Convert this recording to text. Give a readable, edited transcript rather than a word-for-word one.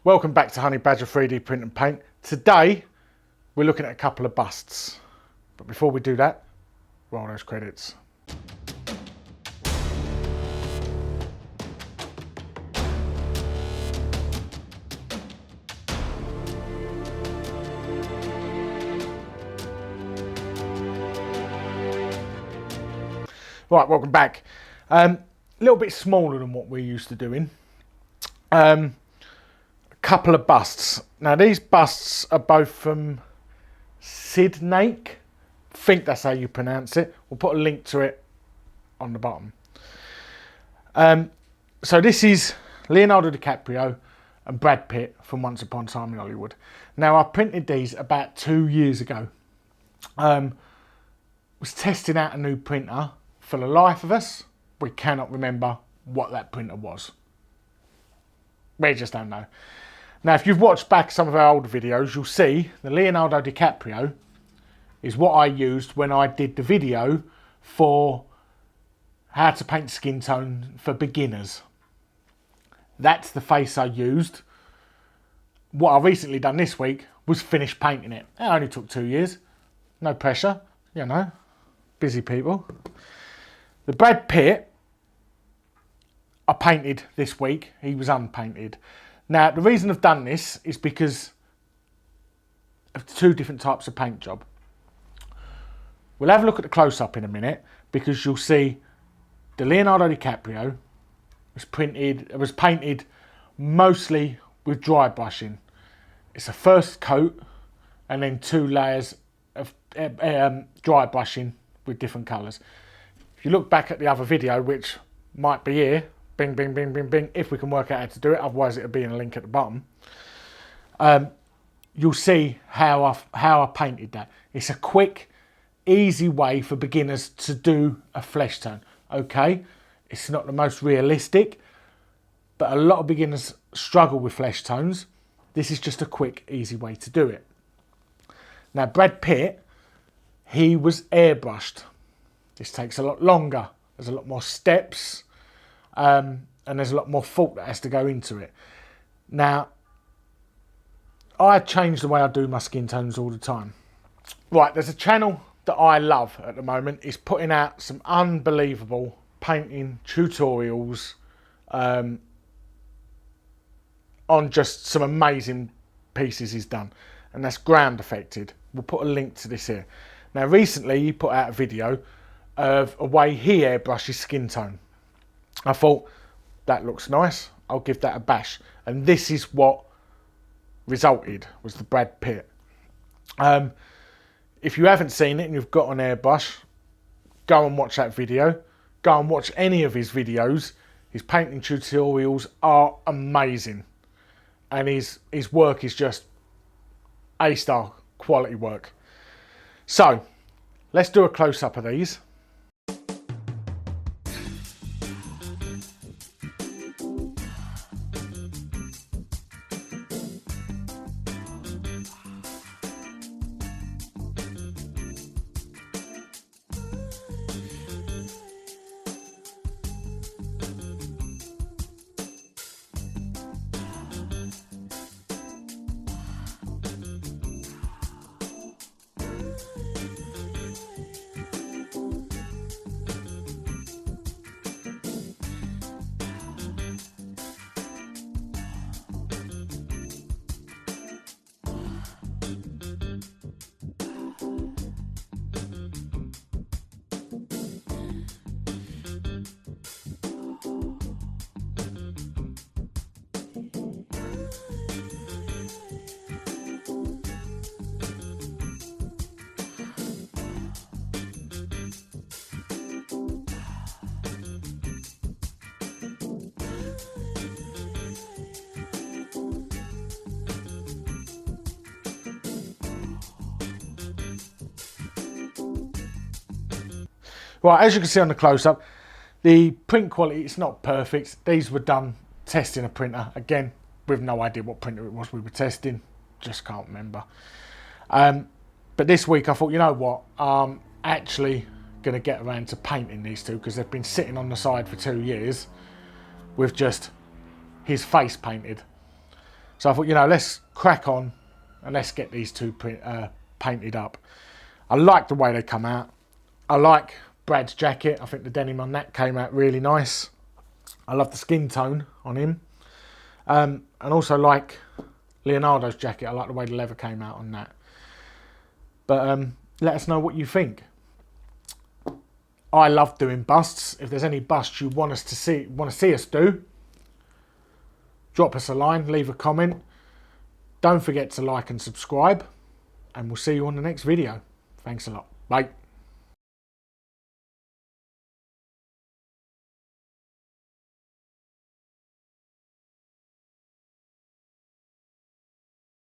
Welcome back to Honey Badger 3D Print and Paint. Today we're looking at a couple of busts. But before we do that, roll those credits. Right, welcome back. A little bit smaller than what we're used to doing. A couple of busts. Now these busts are both from Sid Naique. I think that's how you pronounce it. We'll put a link to it on the bottom. So this is Leonardo DiCaprio and Brad Pitt from Once Upon a Time in Hollywood. Now I printed these about 2 years ago. Was testing out a new printer. For the life of us, we cannot remember what that printer was. We just don't know. Now, if you've watched back some of our older videos, you'll see the Leonardo DiCaprio is what I used when I did the video for how to paint skin tone for beginners. That's the face I used. What I recently done this week was finish painting it. It only took 2 years. No pressure, you know, busy people. The Brad Pitt I painted this week. He was unpainted. Now, the reason I've done this is because of two different types of paint job. We'll have a look at the close-up in a minute because you'll see the Leonardo DiCaprio was painted mostly with dry brushing. It's a first coat and then 2 layers of dry brushing with different colours. If you look back at the other video, which might be here, bing, bing, bing, bing, bing, if we can work out how to do it, otherwise it'll be in a link at the bottom. You'll see how I painted that. It's a quick, easy way for beginners to do a flesh tone. Okay, it's not the most realistic, but a lot of beginners struggle with flesh tones. This is just a quick, easy way to do it. Now, Brad Pitt, he was airbrushed. This takes a lot longer. There's a lot more steps. And there's a lot more thought that has to go into it. Now, I change the way I do my skin tones all the time. Right, there's a channel that I love at the moment. It's putting out some unbelievable painting tutorials on just some amazing pieces he's done. And that's Ground Affected. We'll put a link to this here. Now, recently he put out a video of a way he airbrushes skin tone. I thought, that looks nice, I'll give that a bash. And this is what resulted, was the Brad Pitt. If you haven't seen it and you've got an airbrush, go and watch that video. Go and watch any of his videos. His painting tutorials are amazing. And his work is just A-star quality work. So, let's do a close-up of these. Right, as you can see on the close-up, the print quality is not perfect. These were done testing a printer. Again, with no idea what printer it was we were testing. Just can't remember. But this week I thought, you know what, I'm actually going to get around to painting these two because they've been sitting on the side for 2 years with just his face painted. So I thought, you know, let's crack on and let's get these two painted up. I like the way they come out. I like Brad's jacket. I think the denim on that came out really nice. I love the skin tone on him. And also like Leonardo's jacket. I like the way the leather came out on that. But let us know what you think. I love doing busts. If there's any busts you want to see us do, drop us a line, leave a comment. Don't forget to like and subscribe, and we'll see you on the next video. Thanks a lot. Bye.